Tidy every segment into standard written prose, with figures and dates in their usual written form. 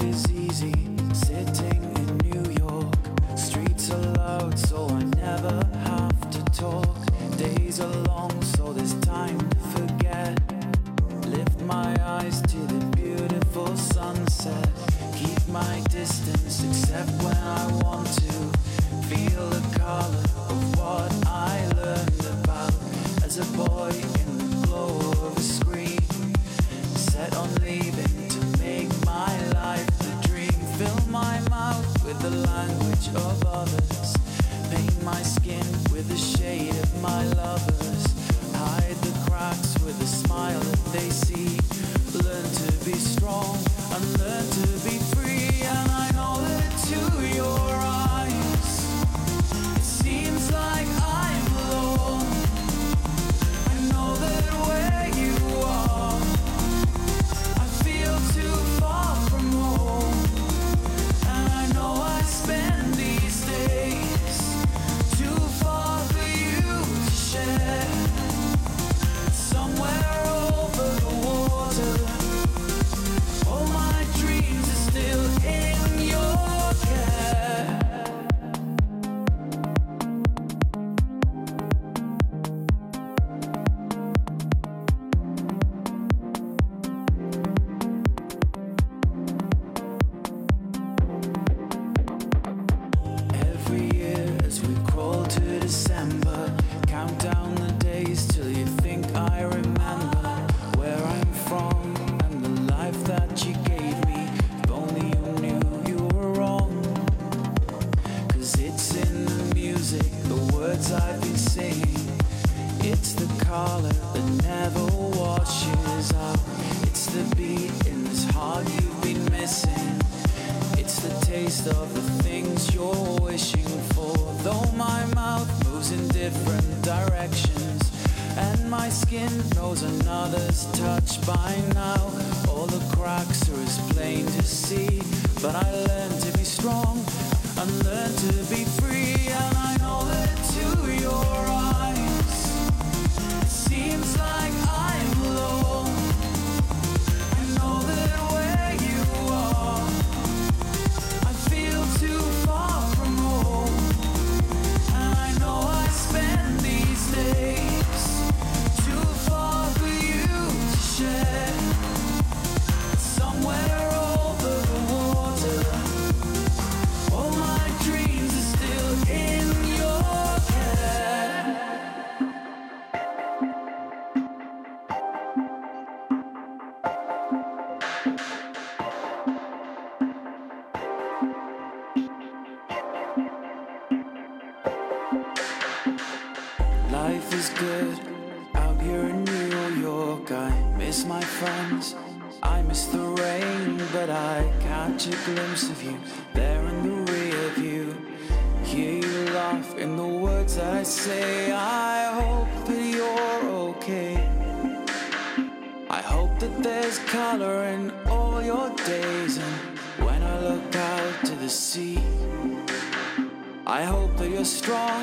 Life is easy, sitting in New York. Streets are loud, so I never have to talk. Days are long, so there's time to forget. Lift my eyes to the beautiful sunset. Keep my distance, except when I want to. Feel the color of what I learned about as a boy in the glow of a screen. Set on leaving to make my life a dream. Fill my mouth with the language of others. Paint my skin with the shade of my lovers. Hide the cracks with a smile that they see. Learn to be strong and learn to be free. And I know that to your eyes it seems like I'm alone. I know that where you are I feel too far from home. And I know I spend these days too far for you to share. Somewhere over the water, all my dreams are still in your care. Every year as we crawl to December, count down the days till you think I remember where I'm from and the life that you gave me. If only you knew you were wrong. 'Cause it's in the music, the words I've been singing. It's the color that never washes out. It's the beat in this heart you've been missing. It's the taste of the things you're wishing for. Though my mouth moves in different directions and my skin knows another's touch by now, all the cracks are as plain to see. But I learn to be strong and learn to be free. And I know that to your eyes it seems like I'm alone. I know that where you are I feel too far from home. And I know I spend these days too far for you to share. Somewhere over the water, all my dreams are still in your care. Life is good out here in New York. I miss my friends, I miss the rain, but I catch a glimpse of you there in the rear view. Hear you laugh in the words that I say. I hope that you're okay. I hope that there's color in all your days. And when I look out to the sea, I hope that you're strong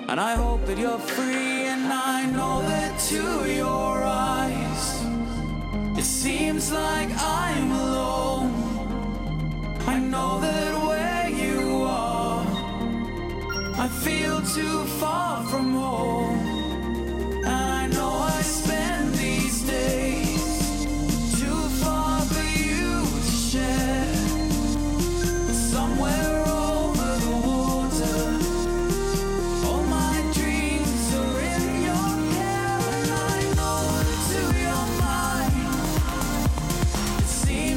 and I hope that you're free. And I know that to your eyes it seems like I'm alone. I know that where you are I feel too far from home. And I know I spend these days too far for you to share. Somewhere over the water, all my dreams are in your care. And I know that to your mind it seems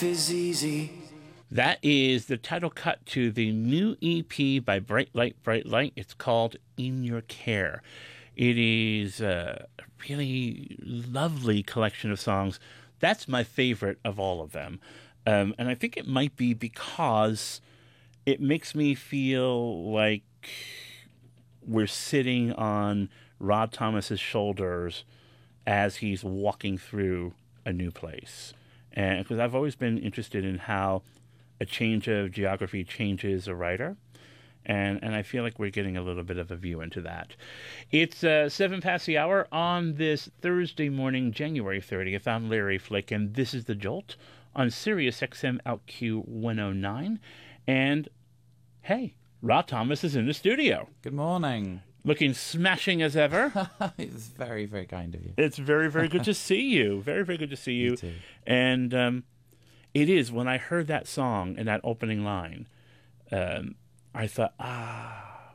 life is easy. That is the title cut to the new EP by Bright Light, Bright Light. It's called In Your Care. It is a really lovely collection of songs. That's my favorite of all of them. And I think it might be because it makes me feel like we're sitting on Rod Thomas's shoulders as he's walking through a new place. And because I've always been interested in how a change of geography changes a writer. And I feel like we're getting a little bit of a view into that. It's 7 past the hour on this Thursday morning, January 30th. I'm Larry Flick, and this is The Jolt on SiriusXM OutQ 109. And, hey, Rod Thomas is in the studio. Good morning. Looking smashing as ever. It's very, very kind of you. It's very, very good to see you. Very, very good to see you. You too. And it is, when I heard that song and that opening line, I thought,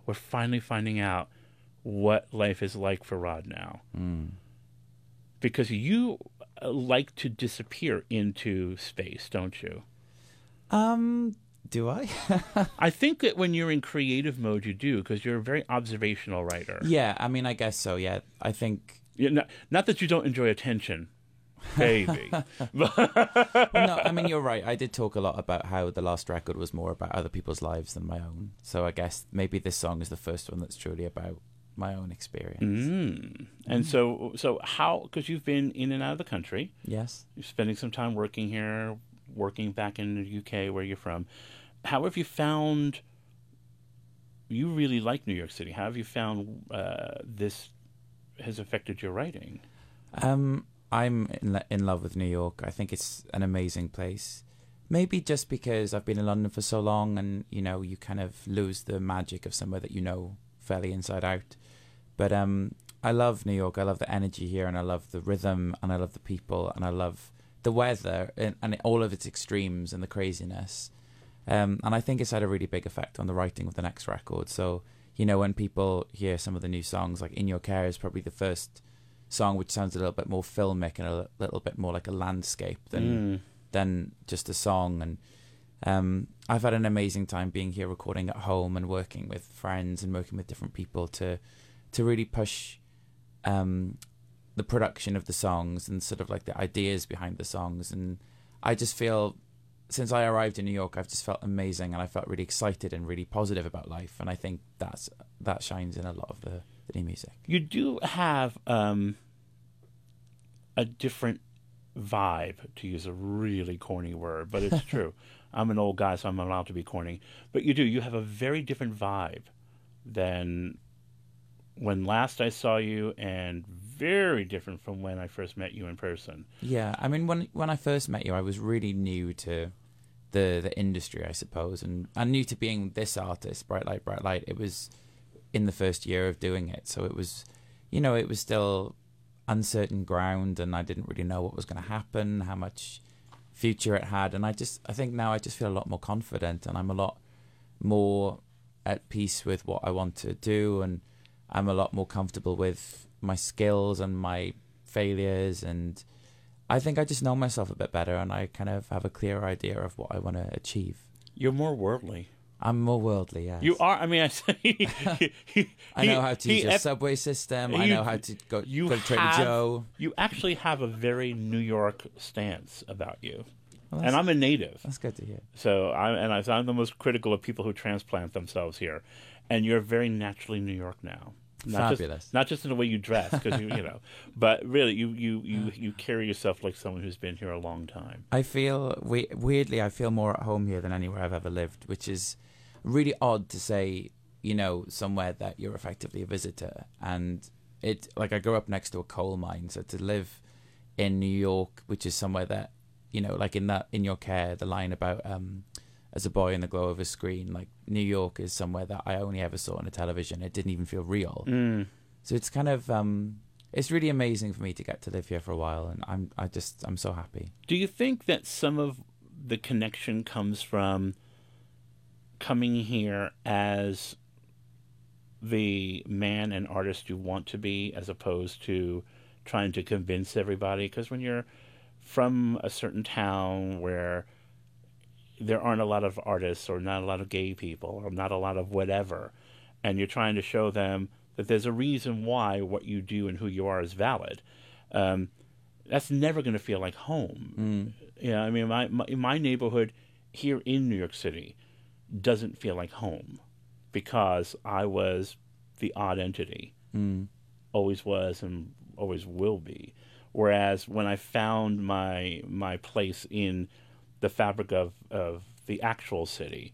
we're finally finding out what life is like for Rod now. Mm. Because you like to disappear into space, don't you? Do I? I think that when you're in creative mode, you do, because you're a very observational writer. Yeah, I mean, I guess so, yeah. I think... Yeah, not that you don't enjoy attention, baby. No, I mean, you're right. I did talk a lot about how the last record was more about other people's lives than my own. So I guess maybe this song is the first one that's truly about my own experience. And so how, because you've been in and out of the country. Yes. You're spending some time working here, working back in the UK where you're from. How have you found, you really like New York City. How have you found this has affected your writing? I'm in love with New York. I think it's an amazing place. Maybe just because I've been in London for so long and, you know, you kind of lose the magic of somewhere that you know fairly inside out. But I love New York. I love the energy here, and I love the rhythm, and I love the people, and I love the weather and all of its extremes and the craziness. And I think it's had a really big effect on the writing of the next record. So, you know, when people hear some of the new songs, like In Your Care is probably the first song which sounds a little bit more filmic and a little bit more like a landscape than just a song. And I've had an amazing time being here recording at home and working with friends and working with different people to really push the production of the songs and sort of like the ideas behind the songs. And I just feel, since I arrived in New York, I've just felt amazing, and I felt really excited and really positive about life. And I think that shines in a lot of the new music. You do have a different vibe, to use a really corny word, but it's true. I'm an old guy, so I'm allowed to be corny. But you have a very different vibe than when last I saw you, and very different from when I first met you in person. Yeah, I mean, when I first met you, I was really new to the industry, I suppose, and new to being this artist, Bright Light, Bright Light. It was in the first year of doing it, so it was, you know, it was still uncertain ground, and I didn't really know what was going to happen, how much future it had. And I think now I just feel a lot more confident, and I'm a lot more at peace with what I want to do, and I'm a lot more comfortable with my skills and my failures, and I think I just know myself a bit better, and I kind of have a clearer idea of what I want to achieve. You're more worldly. I'm more worldly, yes. You are. I mean, I say I know how to use a subway system. I know how to go to Trader Joe. You actually have a very New York stance about you. Well, and I'm a native. That's good to hear. So I'm the most critical of people who transplant themselves here. And you're very naturally New York now. Fabulous. Not just in the way you dress, because you know, but really you carry yourself like someone who's been here a long time. I feel weirdly, I feel more at home here than anywhere I've ever lived, which is really odd to say. You know, somewhere that you're effectively a visitor, and it like I grew up next to a coal mine, so to live in New York, which is somewhere that, you know, like In Your Care, the line about as a boy in the glow of a screen, like New York is somewhere that I only ever saw on a television. It didn't even feel real. So it's kind of it's really amazing for me to get to live here for a while, and I'm so happy. Do you think that some of the connection comes from coming here as the man and artist you want to be, as opposed to trying to convince everybody? Because when you're from a certain town where there aren't a lot of artists or not a lot of gay people or not a lot of whatever, and you're trying to show them that there's a reason why what you do and who you are is valid, that's never going to feel like home. Yeah, I mean, my neighborhood here in New York City doesn't feel like home because I was the odd entity. Always was and always will be. Whereas when I found my place in the fabric of the actual city,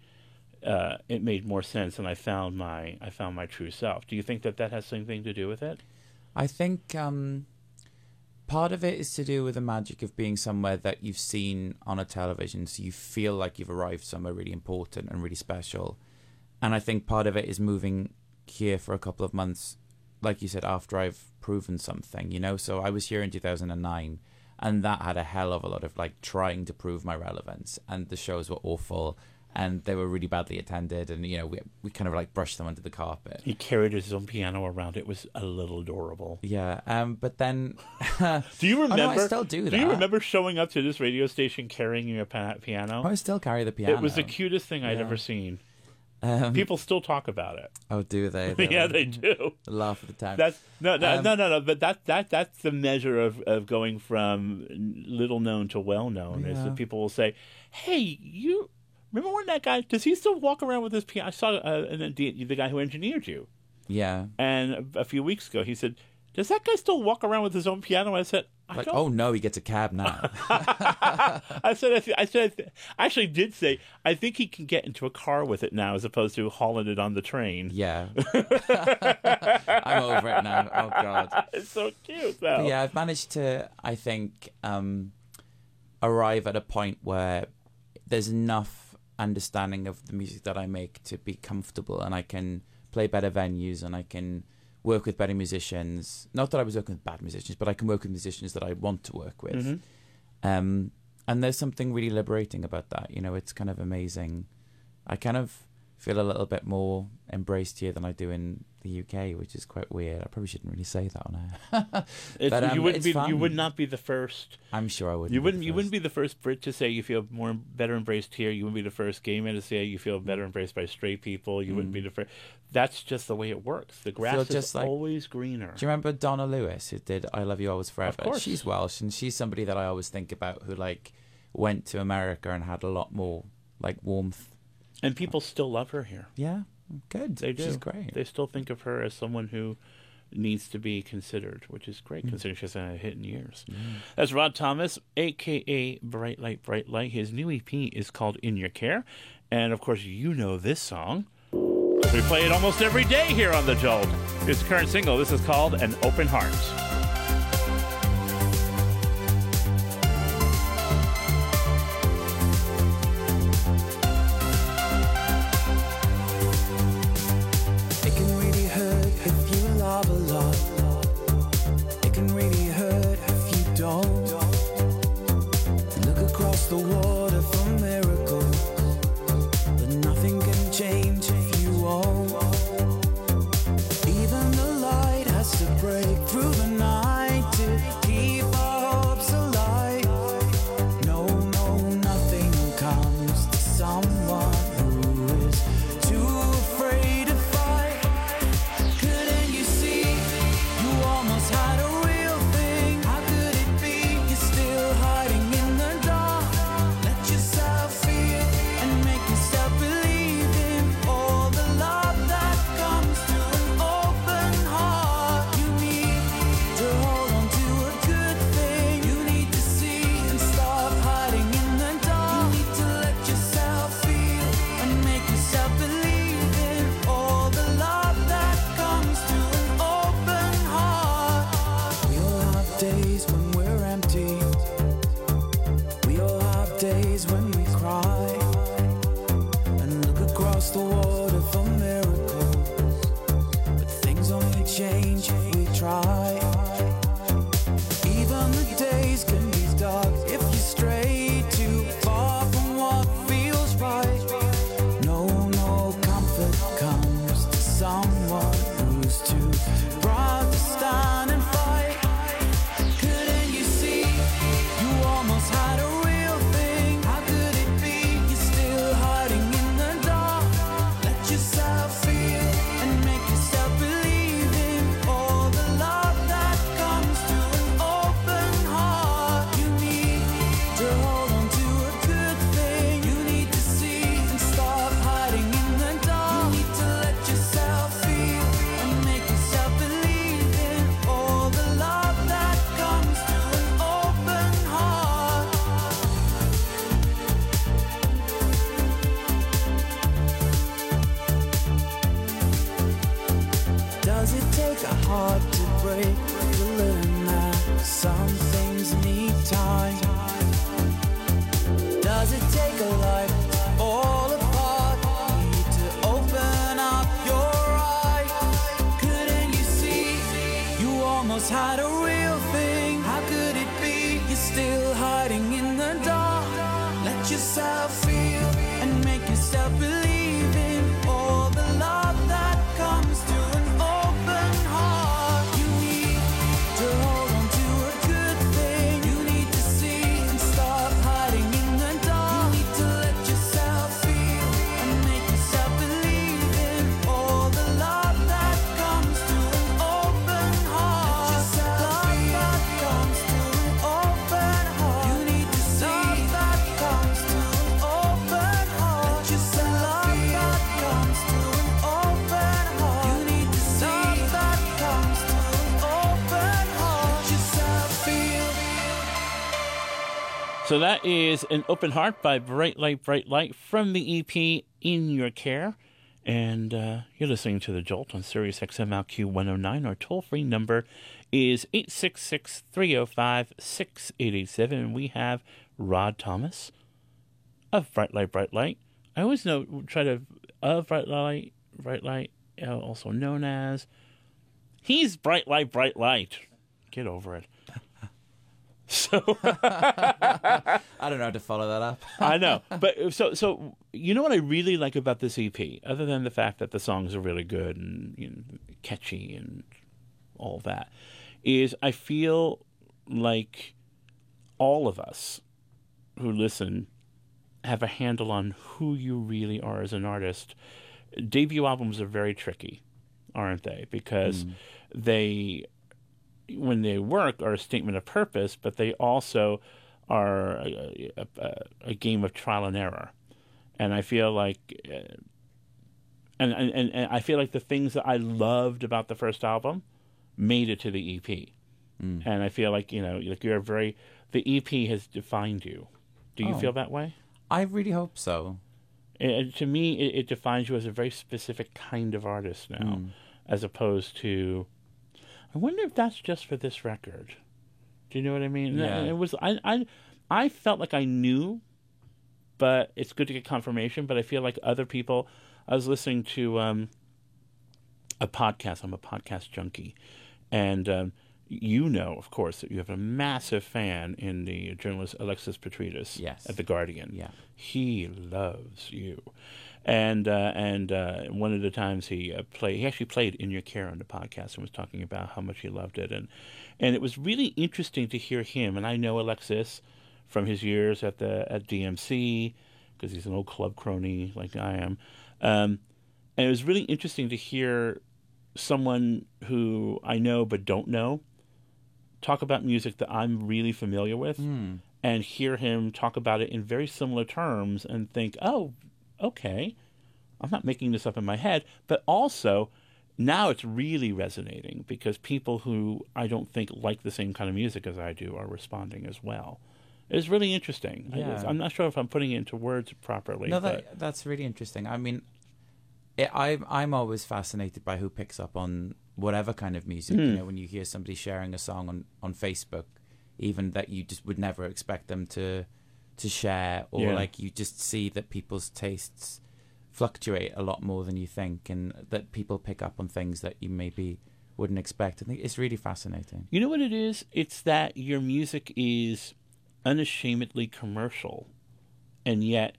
it made more sense, and I found my true self. Do you think that has something to do with it? I think part of it is to do with the magic of being somewhere that you've seen on a television, so you feel like you've arrived somewhere really important and really special. And I think part of it is moving here for a couple of months, like you said, after I've proven something, you know. So I was here in 2009, and that had a hell of a lot of like trying to prove my relevance, and the shows were awful and they were really badly attended, and you know, we kind of like brushed them under the carpet. He carried his own piano around. It was a little adorable. Yeah, but then do you remember? Oh, no, I still do that. Do you remember showing up to this radio station carrying your piano? I still carry the piano. It was the cutest thing I'd ever seen. People still talk about it. Oh, do they? Yeah, they do. Laugh at the time. That's no. But that's the measure of going from little known to well known. Is that people will say, "Hey, you remember when that guy? Does he still walk around with his piano? I saw the guy who engineered you." Yeah. And a few weeks ago, he said, "Does that guy still walk around with his own piano?" I said, like, oh no, he gets a cab now. I actually did say, I think he can get into a car with it now as opposed to hauling it on the train. Yeah. I'm over it now. Oh God. It's so cute though. But yeah, I've managed to, I think, arrive at a point where there's enough understanding of the music that I make to be comfortable, and I can play better venues, and I can work with better musicians. Not that I was working with bad musicians, but I can work with musicians that I want to work with. And there's something really liberating about that. You know, it's kind of amazing. I kind of feel a little bit more embraced here than I do in the UK, which is quite weird. I probably shouldn't really say that on air. But, you would not be the first. I'm sure I wouldn't. You wouldn't be the first Brit to say you feel better embraced here. You wouldn't be the first gay man to say you feel better embraced by straight people. You wouldn't be the first. That's just the way it works. The grass is always greener. Do you remember Donna Lewis, who did "I Love You Always Forever"? Of course. She's Welsh, and she's somebody that I always think about who like went to America and had a lot more like warmth. And people still love her here. Yeah, good. They do. She's great. They still think of her as someone who needs to be considered, which is great considering she hasn't had a hit in years. That's Rod Thomas, a.k.a. Bright Light, Bright Light. His new EP is called In Your Care. And, of course, you know this song. We play it almost every day here on The Jolt. His current single, this is called An Open Heart. You almost had a real thing. How could it be? You still break to learn that some things need time. Does it take a life to fall apart? Need to open up your eyes. Couldn't you see? You almost had a real thing. How could it be? You're still hiding in the dark. Let yourself feel and make yourself believe in all the love that comes to an open heart. You need to hold on to a good thing. You need to see and stop hiding in the dark. You need to let yourself feel and make yourself believe in all the love that comes to an open heart. Let yourself feel that comes to an open heart. You need to see that comes to an open heart. Let yourself feel that comes to an open heart. You need to see that comes to an open heart. Let yourself feel. So that is An Open Heart by Bright Light from the EP In Your Care. And you're listening to The Jolt on SiriusXM OutQ 109. Our toll-free number is 866-305-6887. And we have Rod Thomas of Bright Light. I always try to, of Bright Light, also known as, he's Bright Light. Get over it. So I don't know how to follow that up. I know, but so you know what I really like about this EP, other than the fact that the songs are really good and catchy and all that, is I feel like all of us who listen have a handle on who you really are as an artist. Debut albums are very tricky, aren't they? Because they, when they work, are a statement of purpose, but they also are a game of trial and error. And I feel like, and I feel like the things that I loved about the first album made it to the EP. And I feel like like you're the EP has defined you. Do you feel that way? I really hope so. To me, it defines you as a very specific kind of artist now, as opposed to. I wonder if that's just for this record. Do you know what I mean? Yeah. It was. I felt like I knew, but it's good to get confirmation. But I feel like other people. I was listening to a podcast. I'm a podcast junkie, and of course, that you have a massive fan in the journalist Alexis Petridis at The Guardian. Yeah. He loves you. And one of the times he actually played In Your Care on the podcast and was talking about how much he loved it. And it was really interesting to hear him. And I know Alexis from his years at DMC, because he's an old club crony like I am. And it was really interesting to hear someone who I know but don't know talk about music that I'm really familiar with, and hear him talk about it in very similar terms and think, oh, okay, I'm not making this up in my head. But also, now it's really resonating because people who I don't think like the same kind of music as I do are responding as well. It's really interesting. Yeah. I'm not sure if I'm putting it into words properly. No, that's really interesting. I mean, I'm always fascinated by who picks up on whatever kind of music. When you hear somebody sharing a song on Facebook, even that you just would never expect them to share, or like you just see that people's tastes fluctuate a lot more than you think, and that people pick up on things that you maybe wouldn't expect. I think it's really fascinating. You know what it is? It's that your music is unashamedly commercial, and yet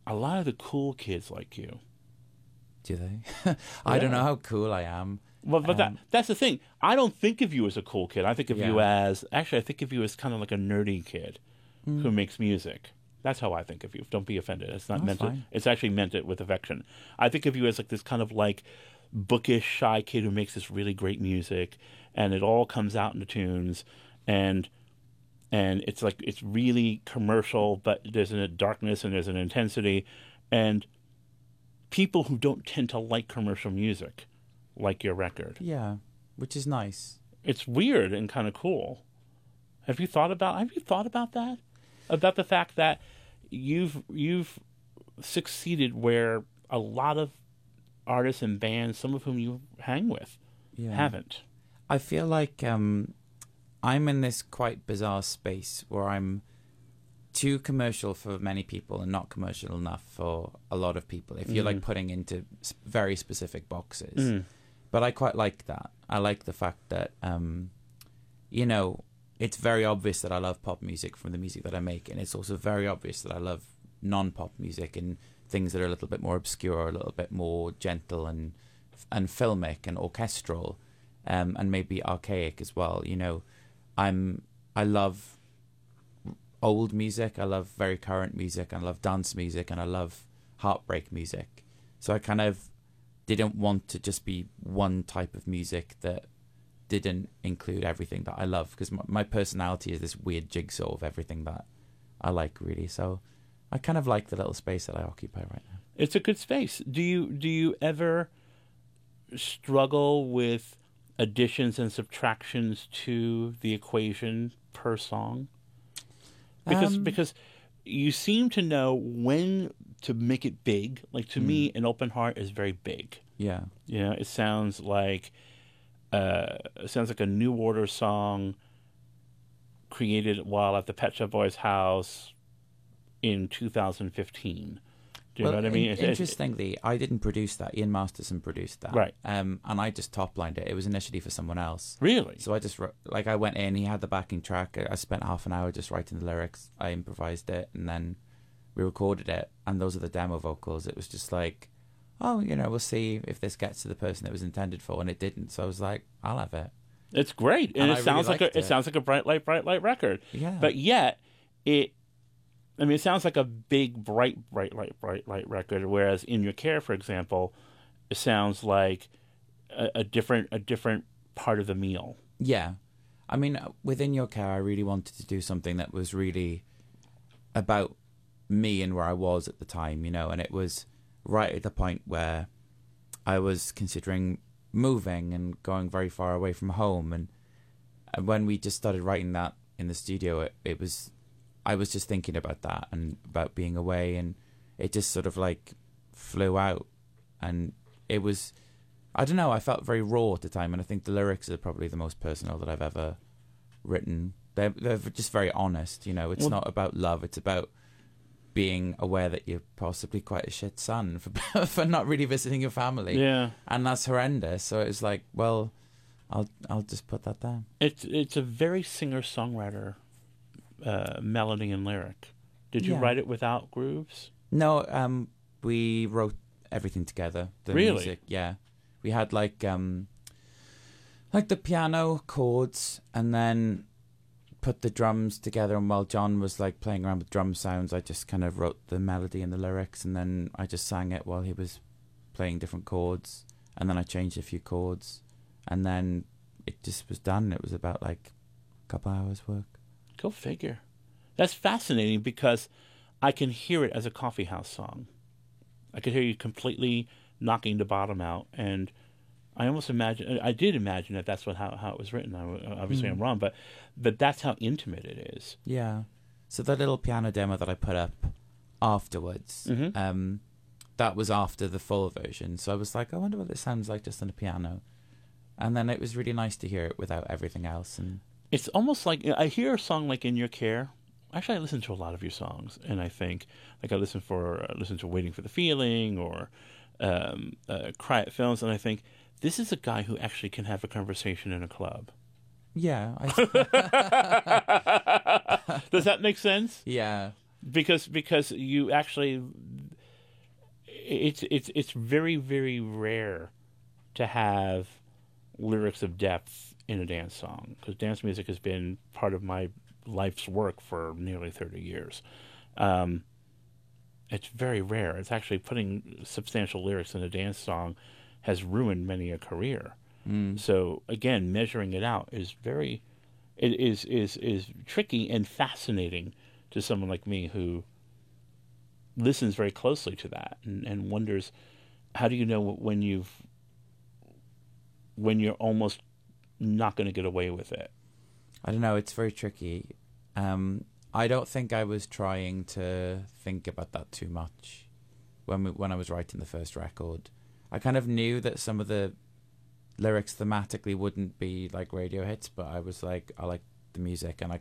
a lot of the cool kids like you. Do they? I don't know how cool I am. Well, but that's the thing. I don't think of you as a cool kid. I think of you as I think of you as kind of like a nerdy kid who makes music. That's how I think of you. Don't be offended. It's not meant to. It's actually meant it with affection. I think of you as like this kind of like bookish, shy kid who makes this really great music, and it all comes out in the tunes, and it's like it's really commercial, but there's a darkness and there's an intensity, and people who don't tend to like commercial music like your record. Yeah, which is nice. It's weird and kind of cool. Have you thought about that? About the fact that you've succeeded where a lot of artists and bands, some of whom you hang with, haven't. I feel like I'm in this quite bizarre space where I'm too commercial for many people and not commercial enough for a lot of people. If you're like putting into very specific boxes, but I quite like that. I like the fact that you know, it's very obvious that I love pop music from the music that I make, and it's also very obvious that I love non-pop music and things that are a little bit more obscure, a little bit more gentle and filmic and orchestral, and maybe archaic as well. You know, I love old music, I love very current music, I love dance music, and I love heartbreak music. So I kind of didn't want to just be one type of music that didn't include everything that I love, because my personality is this weird jigsaw of everything that I like, really. So I kind of like the little space that I occupy right now. It's a good space. Do you ever struggle with additions and subtractions to the equation per song? Because you seem to know when to make it big. Like, to me, An Open Heart is very big. Yeah. You know, it sounds like a New Order song created while at the Pet Shop Boys' house in 2015. Do you know what I mean? Interestingly, I didn't produce that. Ian Masterson produced that. Right. And I just top-lined it. It was initially for someone else. Really? So I just, I went in, he had the backing track. I spent half an hour just writing the lyrics. I improvised it, and then we recorded it. And those are the demo vocals. It was just like, oh, you know, we'll see if this gets to the person it was intended for. And it didn't. So I was like, I'll have it. It's great. And it sounds like it sounds like a bright light record. Yeah. But yet, it sounds like a big, bright light record, whereas In Your Care, for example, it sounds like a different part of the meal. Yeah. I mean, within Your Care, I really wanted to do something that was really about me and where I was at the time, you know, and it was right at the point where I was considering moving and going very far away from home. And when we just started writing that in the studio, I was just thinking about that and about being away, and it just sort of like flew out. And it was, I don't know, I felt very raw at the time, and I think the lyrics are probably the most personal that I've ever written. They're just very honest, you know. It's not about love, it's about being aware that you're possibly quite a shit son for not really visiting your family. Yeah. And that's horrendous. So it was like, well, I'll just put that down. It's a very singer-songwriter melody and lyric. Did you write it without grooves? No, we wrote everything together. The music, yeah. We had like the piano chords, and then put the drums together. And while John was like playing around with drum sounds, I just kind of wrote the melody and the lyrics, and then I just sang it while he was playing different chords, and then I changed a few chords, and then it just was done. It was about like a couple hours work. Go figure. That's fascinating, because I can hear it as a coffee house song. I could hear you completely knocking the bottom out, and I did imagine that that's how it was written. Obviously, I'm wrong, but that's how intimate it is. Yeah. So that little piano demo that I put up afterwards, that was after the full version. So I was like, I wonder what this sounds like just on a piano. And then it was really nice to hear it without everything else. And it's almost like, I hear a song like In Your Care. Actually, I listen to a lot of your songs, and I think, like, I listen to Waiting for the Feeling or Cry at Films, and I think, this is a guy who actually can have a conversation in a club. Yeah. Does that make sense? Yeah. Because you actually, it's very, very rare to have lyrics of depth in a dance song, because dance music has been part of my life's work for nearly 30 years. It's very rare. It's actually putting substantial lyrics in a dance song has ruined many a career. So again, measuring it out is tricky and fascinating to someone like me who listens very closely to that and wonders, how do you know when you're almost not going to get away with it? I don't know. It's very tricky. I don't think I was trying to think about that too much when I was writing the first record. I kind of knew that some of the lyrics thematically wouldn't be like radio hits, but I was like, I like the music, and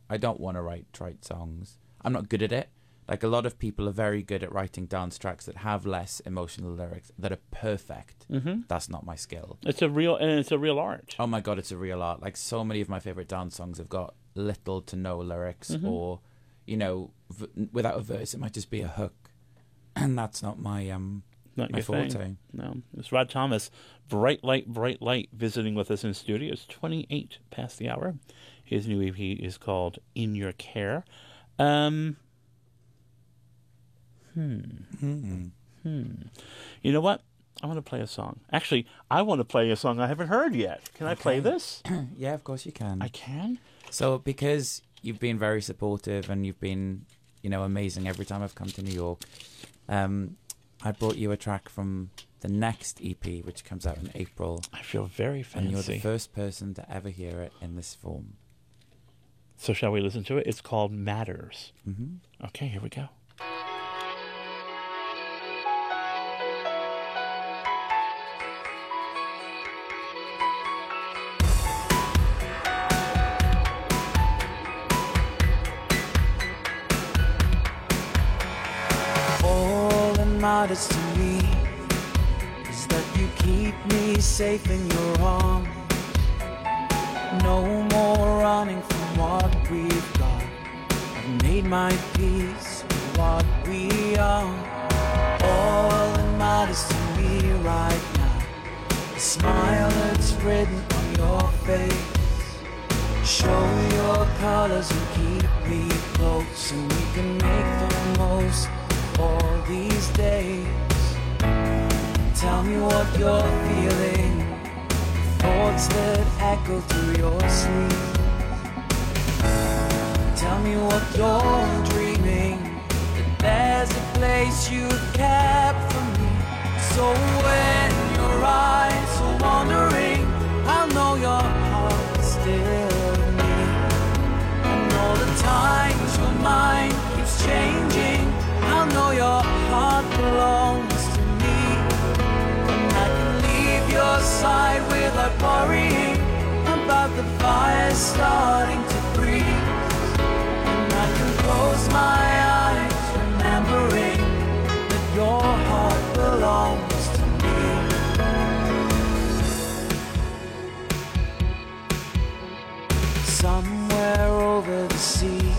I don't want to write songs. I'm not good at it. Like, a lot of people are very good at writing dance tracks that have less emotional lyrics that are perfect. That's not my skill. It's a real art. Oh my God, it's a real art. Like, so many of my favorite dance songs have got little to no lyrics, or, you know, without a verse, it might just be a hook, and that's not my my forte. Thing. No, it's Rod Thomas, Bright Light, visiting with us in studio. It's 28 past the hour. His new EP is called In Your Care. You know what? I want to play a song. Actually, I want to play a song I haven't heard yet. Can I play this? Yeah, of course you can. I can? So, because you've been very supportive and you've been, you know, amazing every time I've come to New York, I brought you a track from the next EP, which comes out in April. I feel very fancy. And you're the first person to ever hear it in this form. So shall we listen to it? It's called Matters. Okay, here we go. All that matters to me is that you keep me safe in your arms. No more running from what we've got. I've made my peace with what we are. All that matters to me right now, the smile that's written on your face. Show your colors and keep me close, and we can make the most of all these days. Tell me what you're feeling, thoughts that echo through your sleep. Tell me what you're dreaming, that there's a place you've kept for me. So when your eyes are wandering, I'll know your heart's still with me. And all the times your mind keeps changing, I'll know your heart belongs to me. And I can leave your side without worrying about the fire starting to breathe. And I can close my eyes remembering that your heart belongs to me. Somewhere over the sea,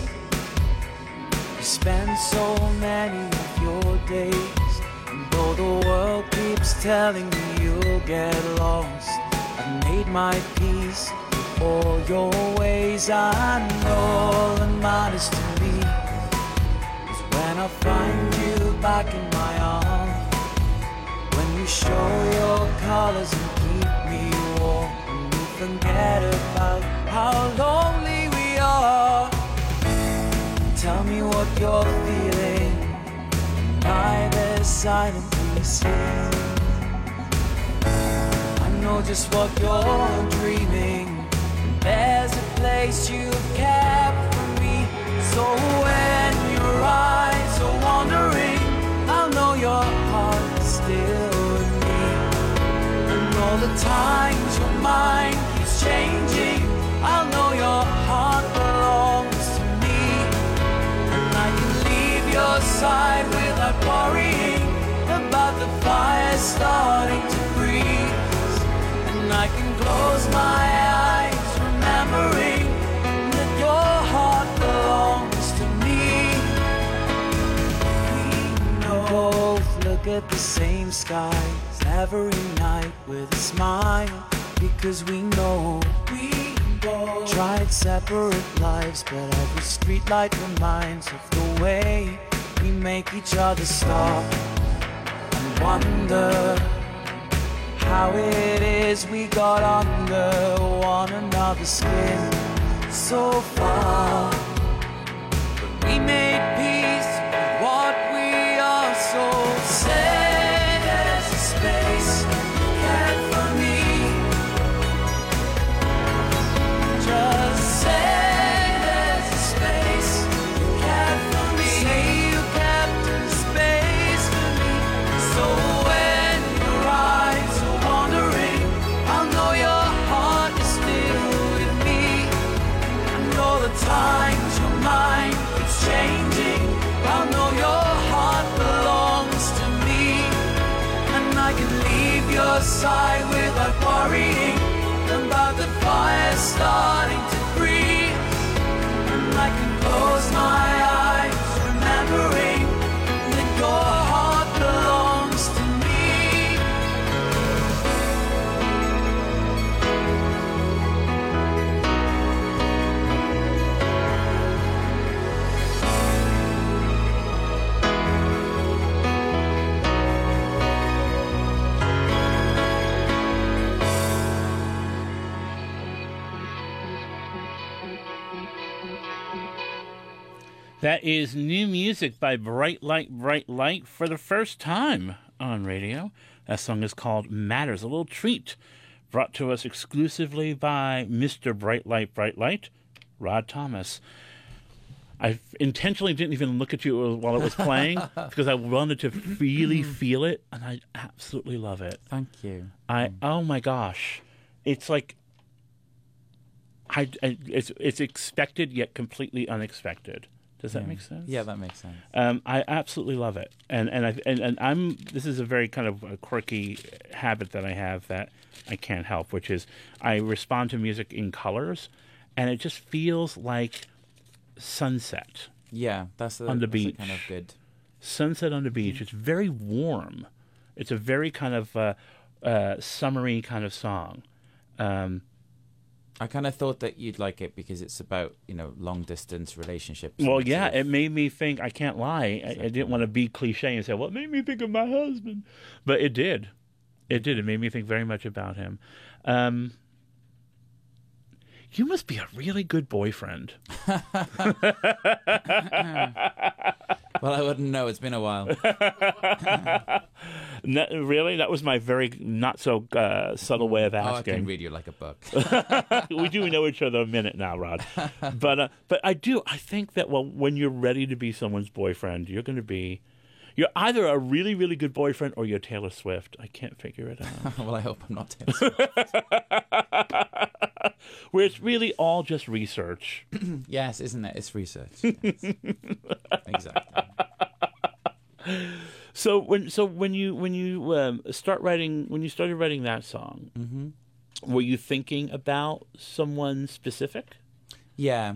you spend so many of your days, and though the world keeps telling me you'll get lost, I've made my peace with all your ways. I know all that matters to me is when I find you back in my arms, when you show your colors and keep me warm, and we forget about how lonely we are. Tell me what you're feeling, and I there silently sleep. I know just what you're dreaming, and there's a place you've kept for me. So when your eyes are wandering, I'll know your heart is still with me. And all the times your mind keeps changing, I'll know your heart belongs to me. And I can leave your side without worrying about the fire starting to breeze. And I can close my eyes remembering that your heart belongs to me. We both look at the same skies every night with a smile, because we know we both tried separate lives, but every streetlight reminds of the way we make each other stop and wonder how it is we got under one another's skin so far. But we made peace with what we are, so say there's a space you had for me. Just say there's a space you kept for me. Say you kept a space for me. So when your eyes are wandering, I'll know your side without worrying about the fire starting to breathe. And I can close my eyes, remembering that your heart belongs to me. That is new music by Bright Light for the first time on radio. That song is called Matters, a little treat brought to us exclusively by Mr. Bright Light, Rod Thomas. I intentionally didn't even look at you while it was playing because I wanted to really feel it, and I absolutely love it. Thank you. Oh my gosh, it's like it's expected yet completely unexpected. Does that make sense? Yeah, that makes sense. I absolutely love it, and I'm. This is a very kind of a quirky habit that I have that I can't help, which is I respond to music in colors, and it just feels like sunset. Yeah, that's on the beach. Kind of good. Sunset on the beach. It's very warm. It's a very kind of summery kind of song. I kind of thought that you'd like it because it's about, long distance relationships. Well, yeah, it made me think, I can't lie. I didn't want to be cliche and say, well, it made me think of my husband. But it did. It did. It made me think very much about him. You must be a really good boyfriend. Well, I wouldn't know. It's been a while. Really? That was my very not so subtle way of asking. I can read you like a book. We do know each other a minute now, Rod. But I do. I think that when you're ready to be someone's boyfriend, you're either a really, really good boyfriend or you're Taylor Swift. I can't figure it out. Well, I hope I'm not Taylor Swift. Where it's really all just research. Yes, isn't it? It's research. Yes. Exactly. So when you started writing that song, mm-hmm. were you thinking about someone specific? Yeah,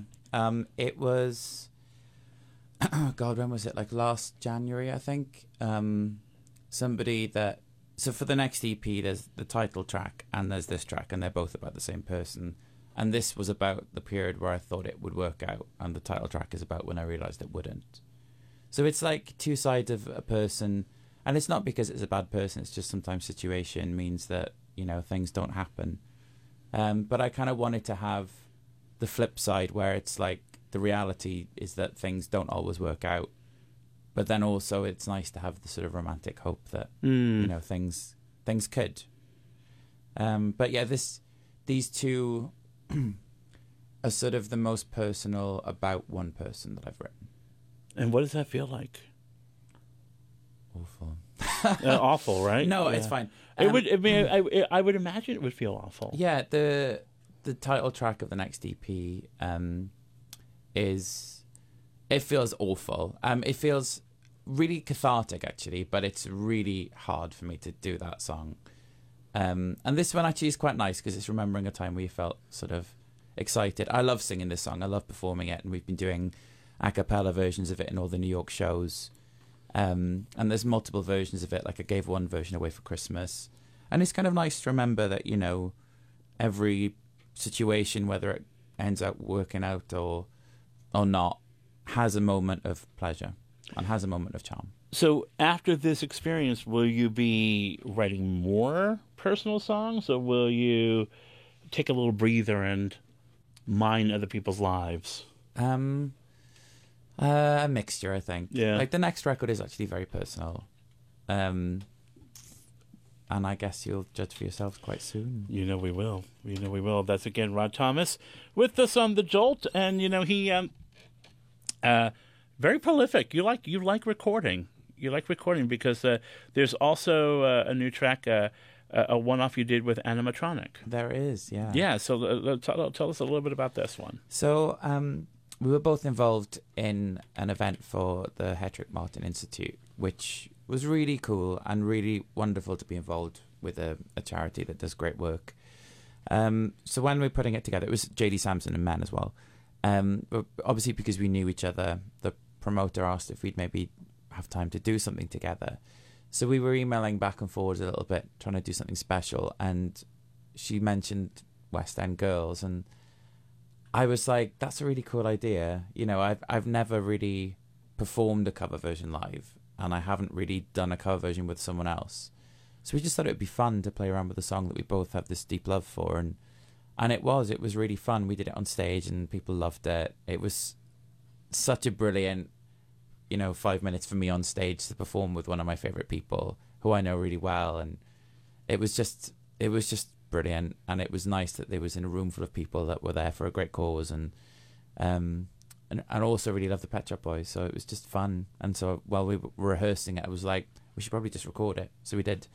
it was. Oh God, when was it? Like last January, I think. Somebody that. So for the next EP, there's the title track and there's this track, and they're both about the same person. And this was about the period where I thought it would work out, and the title track is about when I realised it wouldn't. So it's like two sides of a person, and it's not because it's a bad person, it's just sometimes situation means that, things don't happen. But I kind of wanted to have the flip side where it's like the reality is that things don't always work out. But then also it's nice to have the sort of romantic hope that, things could. But yeah, these two are sort of the most personal about one person that I've written. And what does that feel like? Awful. Awful, right? No, yeah. It's fine. It would. I mean, I would imagine it would feel awful. Yeah, the title track of the next EP it feels awful. It feels really cathartic actually, but it's really hard for me to do that song. And this one actually is quite nice because it's remembering a time where you felt sort of excited. I love singing this song. I love performing it, and we've been doing a cappella versions of it in all the New York shows. And there's multiple versions of it. Like I gave one version away for Christmas, and it's kind of nice to remember that every situation, whether it ends up working out or not, has a moment of pleasure and has a moment of charm. So after this experience, will you be writing more personal songs, or will you take a little breather and mine other people's lives? A mixture, I think. Yeah. Like the next record is actually very personal. And I guess you'll judge for yourselves quite soon. We will. That's again Rod Thomas with us on the Jolt, and he very prolific. You like recording. You like recording because there's also a new track, a one-off you did with Animatronic. There is, yeah. Yeah, so tell us a little bit about this one. So we were both involved in an event for the Hedrick Martin Institute, which was really cool and really wonderful to be involved with a charity that does great work. So when we're putting it together, it was JD Samson and Men as well. But obviously, because we knew each other, the promoter asked if we'd maybe have time to do something together. So we were emailing back and forwards a little bit, trying to do something special. And she mentioned West End Girls, and I was like, that's a really cool idea. You know, I've never really performed a cover version live, and I haven't really done a cover version with someone else. So we just thought it would be fun to play around with a song that we both have this deep love for, and it was really fun. We did it on stage and people loved it. It was such a brilliant, 5 minutes for me on stage to perform with one of my favorite people who I know really well, and it was just brilliant. And it was nice that there was in a room full of people that were there for a great cause, and also really loved the Pet Shop Boys. So it was just fun. And so while we were rehearsing it, I was like, we should probably just record it. So we did.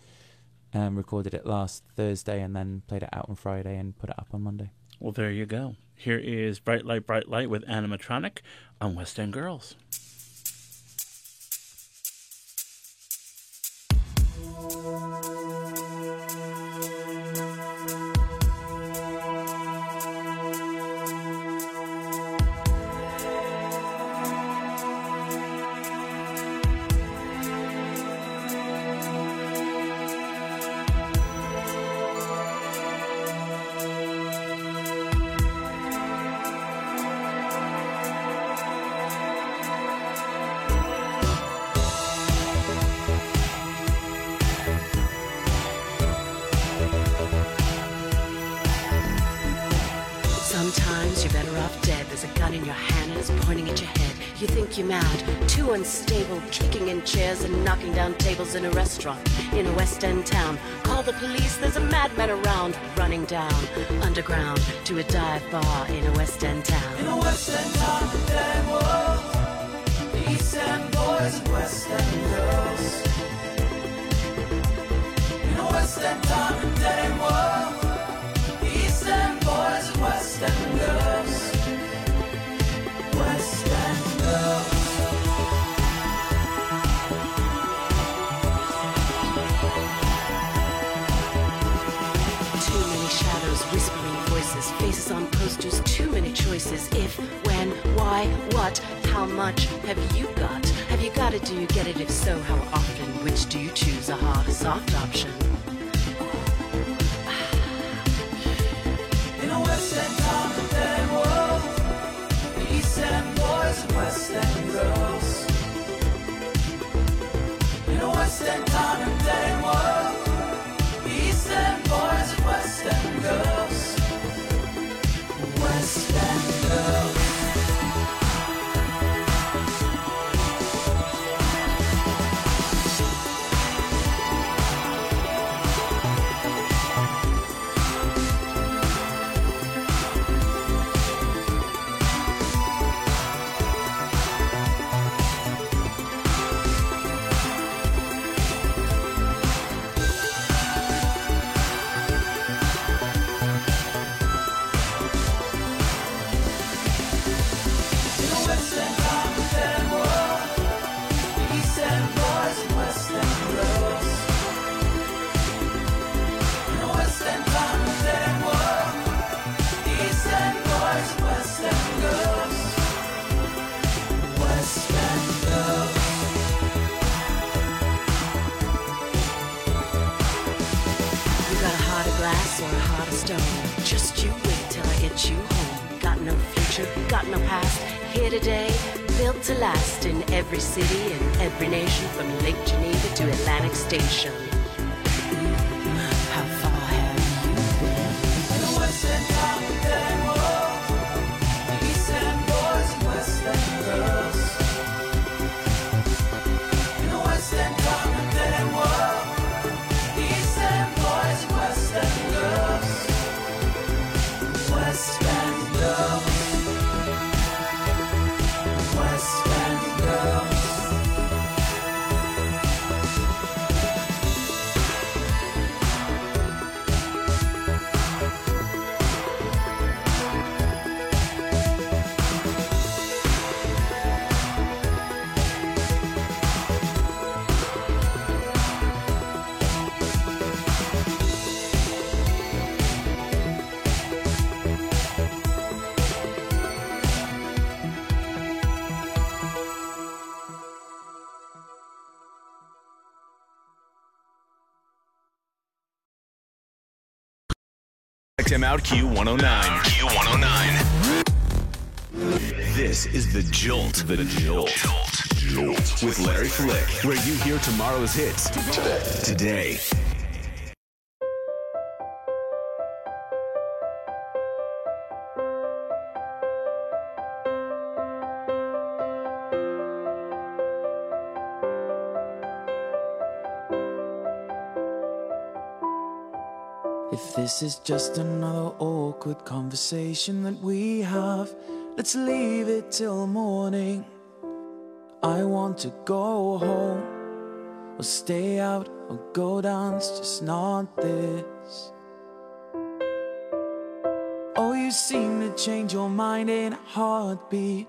Recorded it last Thursday and then played it out on Friday and put it up on Monday. Well, there you go. Here is Bright Light with Animatronic on West End Girls. Sometimes you're better off dead. There's a gun in your hand and it's pointing at your head. You think you're mad, too unstable, kicking in chairs and knocking down tables in a restaurant in a West End town. Call the police, there's a madman around, running down underground to a dive bar in a West End town. In a West End town, the dead world, the East End boys and West End girls. In a West End town, the dead world, the East End boys and West End girls. West End girls. Too many shadows, whispering voices, faces on posters, too many choices. If, when, why, what, how much have you got? Have you got it? Do you get it? If so, how often? Which do you choose, a hard or soft option? In a West End town, the dead world, the East End boys and West End girls. In a West End town, the dead world, the East End boys and West End girls. West End girls. Or a heart of stone. Just you wait till I get you home. Got no future, got no past. Here today, built to last. In every city, in every nation, from Lake Geneva to Atlantic Station. How far have you been? In a West End town, the dead world, the East End boys and West End girls. In a West End town, the dead world, the East End boys and West End girls. West End girls. West End girls. XM OutQ 109. OutQ 109. This is the Jolt. The Jolt. Jolt. With Larry Flick, where you hear tomorrow's hits today. If this is just another awkward conversation that we have, let's leave it till morning. I want to go home, or stay out, or go dance, just not this. Oh, you seem to change your mind in a heartbeat,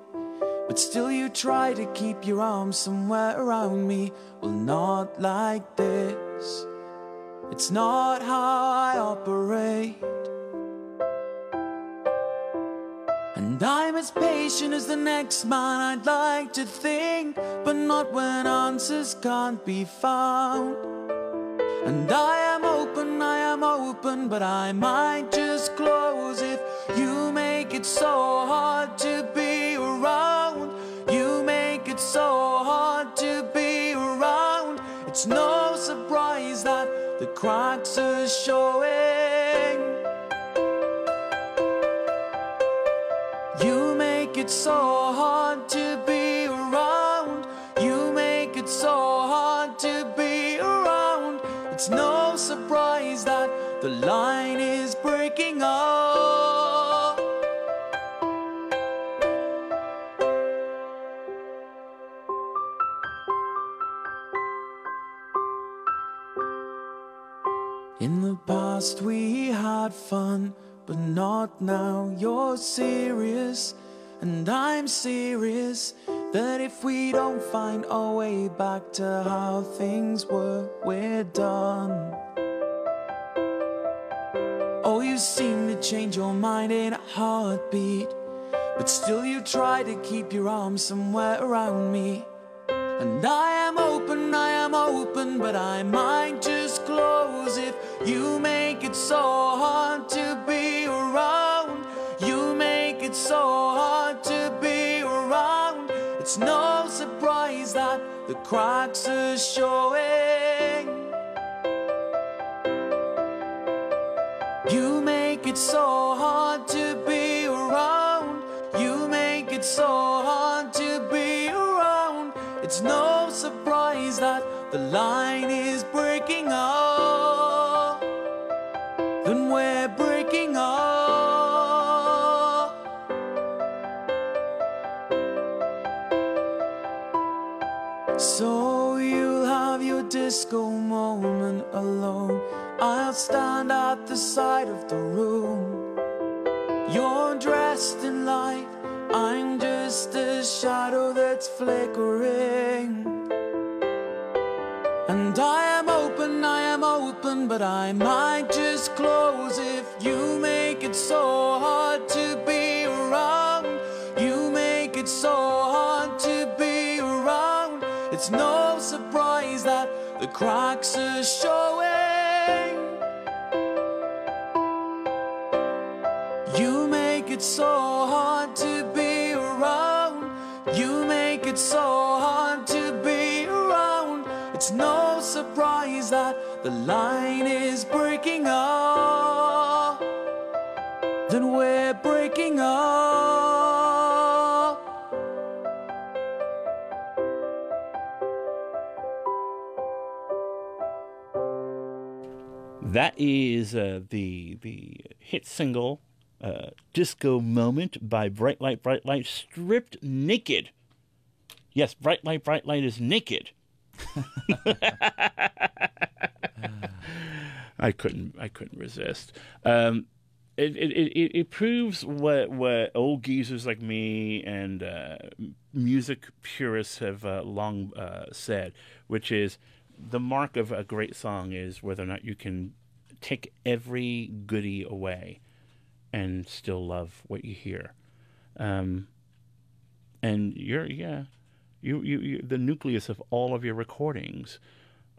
but still you try to keep your arms somewhere around me. Well, not like this. It's not how I operate. And I'm as patient as the next man I'd like to think, but not when answers can't be found. And I am open, but I might just close if you make it so hard to be around. You make it so hard to be around. It's no surprise that the cracks are showing. You make it so hard to be around. You make it so hard to be around. It's no surprise that the line is breaking up. In the past we had fun, but not now. You're serious and I'm serious, that if we don't find our way back to how things were, we're done. Oh, you seem to change your mind in a heartbeat, but still you try to keep your arms somewhere around me. And I am open, but I might just close if you make it so hard to be around. You make it so hard to be around. It's no surprise that the cracks are showing. You make it so hard to be around. You make it so hard to be around. It's no surprise that the line is breaking up. Then we're breaking up. So you'll have your disco moment alone. I'll stand at the side of the room. You're dressed in light, I'm just a shadow that's flickering. And I am open, but I might just close if you make it so hard to be around. You make it so hard to be around. It's no surprise that the cracks are showing. You make it so hard to be around. You make it so hard to be around. It's no surprise that the line is breaking up. Then we're breaking up. That is the hit single, Disco Moment by Bright Light, stripped naked. Yes, Bright Light is naked. I couldn't resist. It proves what old geezers like me and music purists have long said, which is the mark of a great song is whether or not you can take every goodie away and still love what you hear. And you the nucleus of all of your recordings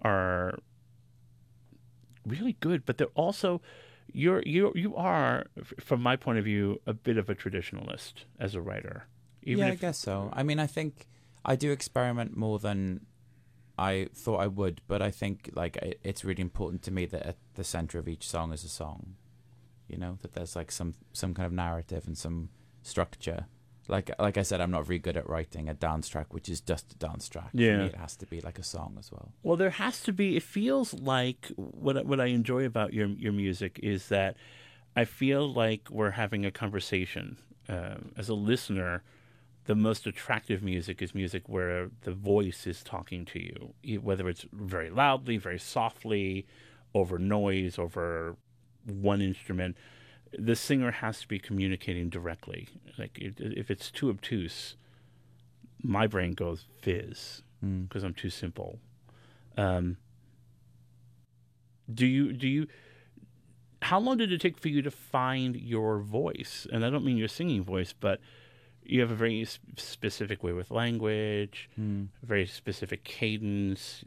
are really good, but they're also, you are, from my point of view, a bit of a traditionalist as a writer. I guess so. I mean, I think I do experiment more than I thought I would, but I think like it's really important to me that at the center of each song is a song. You know, that there's like some kind of narrative and some structure. Like I said, I'm not very good at writing a dance track, which is just a dance track. Yeah. For me, it has to be like a song as well. Well, there has to be. It feels like what I enjoy about your music is that I feel like we're having a conversation. As a listener, the most attractive music is music where the voice is talking to you, whether it's very loudly, very softly, over noise, over one instrument. The singer has to be communicating directly. Like if it's too obtuse, my brain goes fizz because I'm too simple. Do you? How long did it take for you to find your voice? And I don't mean your singing voice, but you have a very specific way with language, a very specific cadence.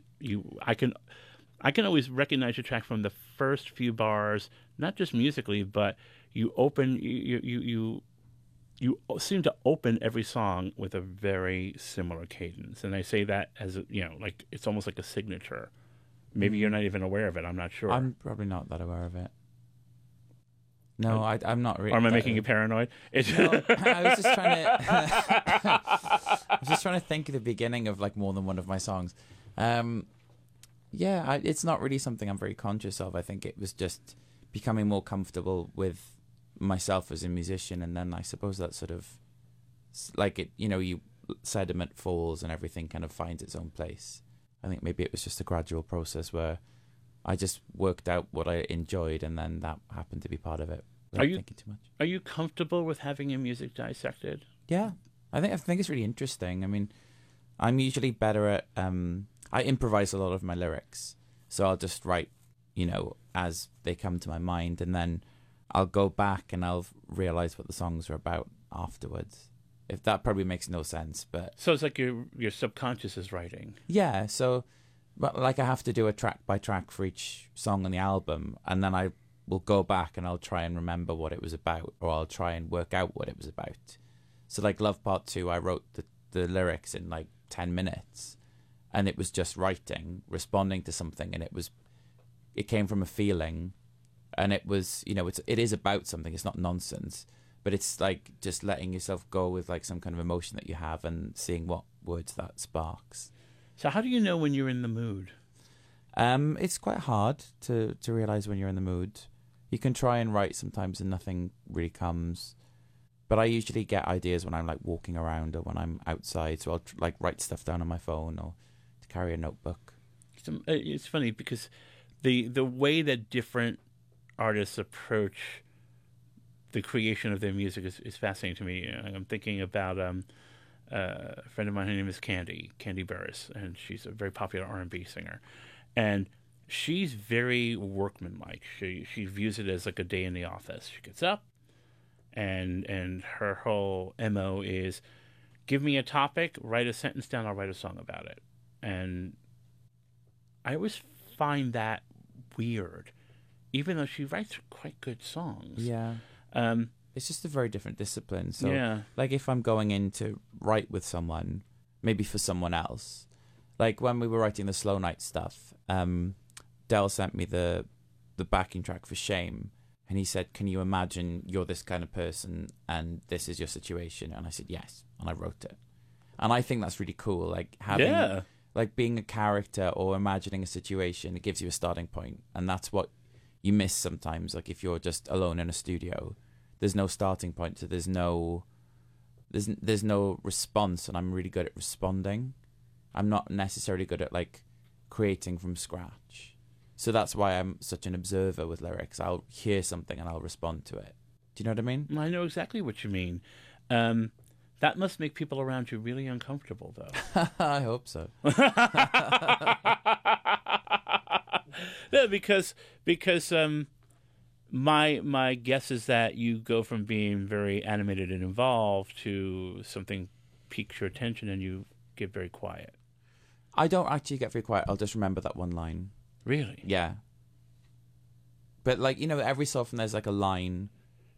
I can always recognize your track from the first few bars, not just musically, but you seem to open every song with a very similar cadence. And I say that as like it's almost like a signature. Maybe you're not even aware of it. I'm not sure. I'm probably not that aware of it. No, I'm not really. Or am I making you paranoid? No, I was just trying to. I was just trying to think of the beginning of like more than one of my songs. It's not really something I'm very conscious of. I think it was just becoming more comfortable with myself as a musician, and then I suppose that sort of like it. You sediment falls and everything kind of finds its own place. I think maybe it was just a gradual process where I just worked out what I enjoyed, and then that happened to be part of it. Thinking too much. Are you comfortable with having your music dissected? Yeah, I think it's really interesting. I mean, I'm usually better at. I improvise a lot of my lyrics, so I'll just write, as they come to my mind, and then I'll go back and I'll realize what the songs are about afterwards. If that probably makes no sense, but so it's like your subconscious is writing. Yeah, so. But like I have to do a track by track for each song on the album, and then I will go back and I'll try and remember what it was about, or I'll try and work out what it was about. So like Love Part 2, I wrote the lyrics in like 10 minutes, and it was just writing, responding to something, and it came from a feeling, and it was, it is about something. It's not nonsense, but it's like just letting yourself go with like some kind of emotion that you have and seeing what words that sparks. So how do you know when you're in the mood? It's quite hard to realize when you're in the mood. You can try and write sometimes and nothing really comes. But I usually get ideas when I'm like walking around or when I'm outside. So I'll like write stuff down on my phone or to carry a notebook. It's funny because the way that different artists approach the creation of their music is fascinating to me. I'm thinking about a friend of mine. Her name is Candy Burris, and she's a very popular R&B singer, and she's very workmanlike. She views it as like a day in the office. She gets up, and her whole MO is, give me a topic, write a sentence down, I'll write a song about it. And I always find that weird, even though she writes quite good songs. Yeah. It's just a very different discipline. So, yeah. Like if I'm going in to write with someone, maybe for someone else, like when we were writing the Slow Night stuff, Del sent me the backing track for Shame, and he said, can you imagine you're this kind of person and this is your situation? And I said, yes, and I wrote it. And I think that's really cool, like having, like being a character or imagining a situation, it gives you a starting point, and that's what you miss sometimes. Like if you're just alone in a studio, there's no starting point, so there's no response, and I'm really good at responding. I'm not necessarily good at like creating from scratch. So that's why I'm such an observer with lyrics. I'll hear something and I'll respond to it. Do you know what I mean? I know exactly what you mean. That must make people around you really uncomfortable, though. I hope so. No, because my guess is that you go from being very animated and involved to something piques your attention and you get very quiet. I don't actually get very quiet. I'll just remember that one line. Really? Yeah. But like, you know, every so often there's like a line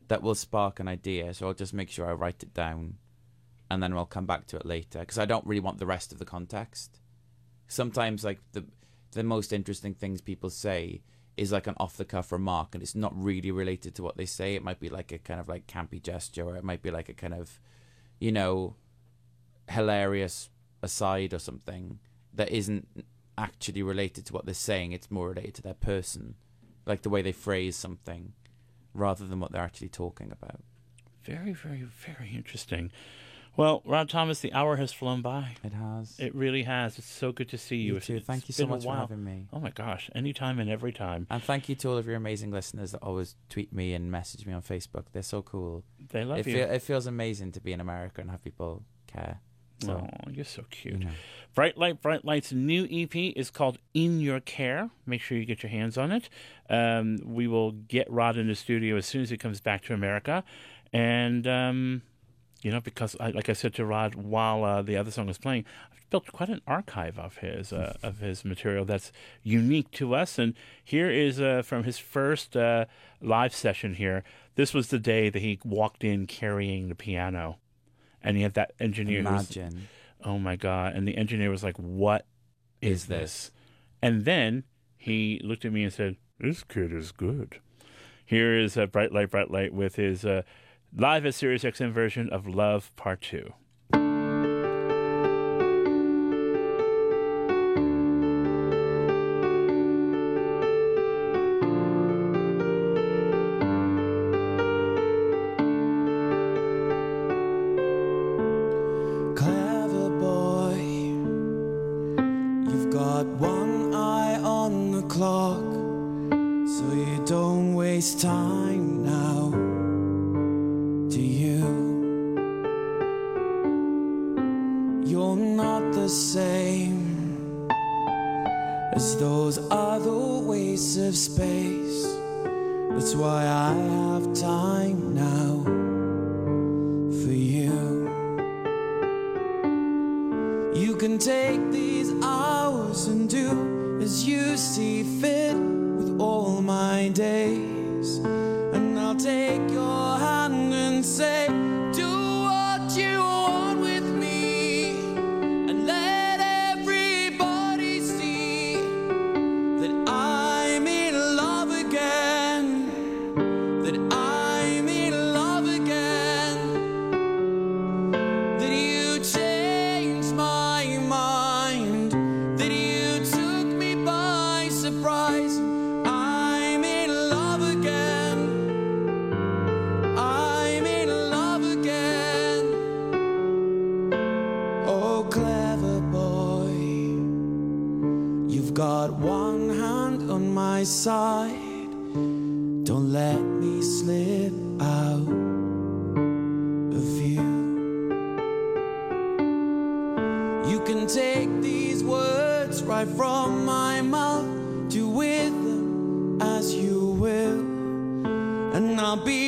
that will spark an idea, so I'll just make sure I write it down, and then I'll come back to it later because I don't really want the rest of the context. Sometimes like the most interesting things people say is like an off the cuff remark, and it's not really related to what they say. It might be like a kind of like campy gesture, or it might be like a kind of, you know, hilarious aside or something that isn't actually related to what they're saying. It's more related to their person, like the way they phrase something rather than what they're actually talking about. Very, very, very interesting. Well, Rod Thomas, the hour has flown by. It has. It really has. It's so good to see you. You too. Thank you so much for having me. Oh my gosh, anytime and every time. And thank you to all of your amazing listeners that always tweet me and message me on Facebook. They're so cool. They love you. It feels amazing to be in America and have people care. So, oh, you're so cute. You know. Bright Light's new EP is called In Your Care. Make sure you get your hands on it. We will get Rod in the studio as soon as he comes back to America. And, you know, because, like I said to Rod while the other song was playing, I've built quite an archive of his material that's unique to us. And here is from his first live session here. This was the day that he walked in carrying the piano. And he had that engineer. Imagine. Oh my God. And the engineer was like, what is this? And then he looked at me and said, this kid is good. Here is Bright Light with his live at SiriusXM version of Love Part 2. Time now, do you? You're not the same as those other wastes of space. That's why I have time now for you. You can take these hours and do as you see fit with all my days. And I'll take your hand and say, do what you want with me, and let everybody see that I'm in love again, that I'm in love again, that you changed my mind, that you took me by surprise. Got one hand on my side, don't let me slip out of you. You can take these words right from my mouth, do with them as you will, and I'll be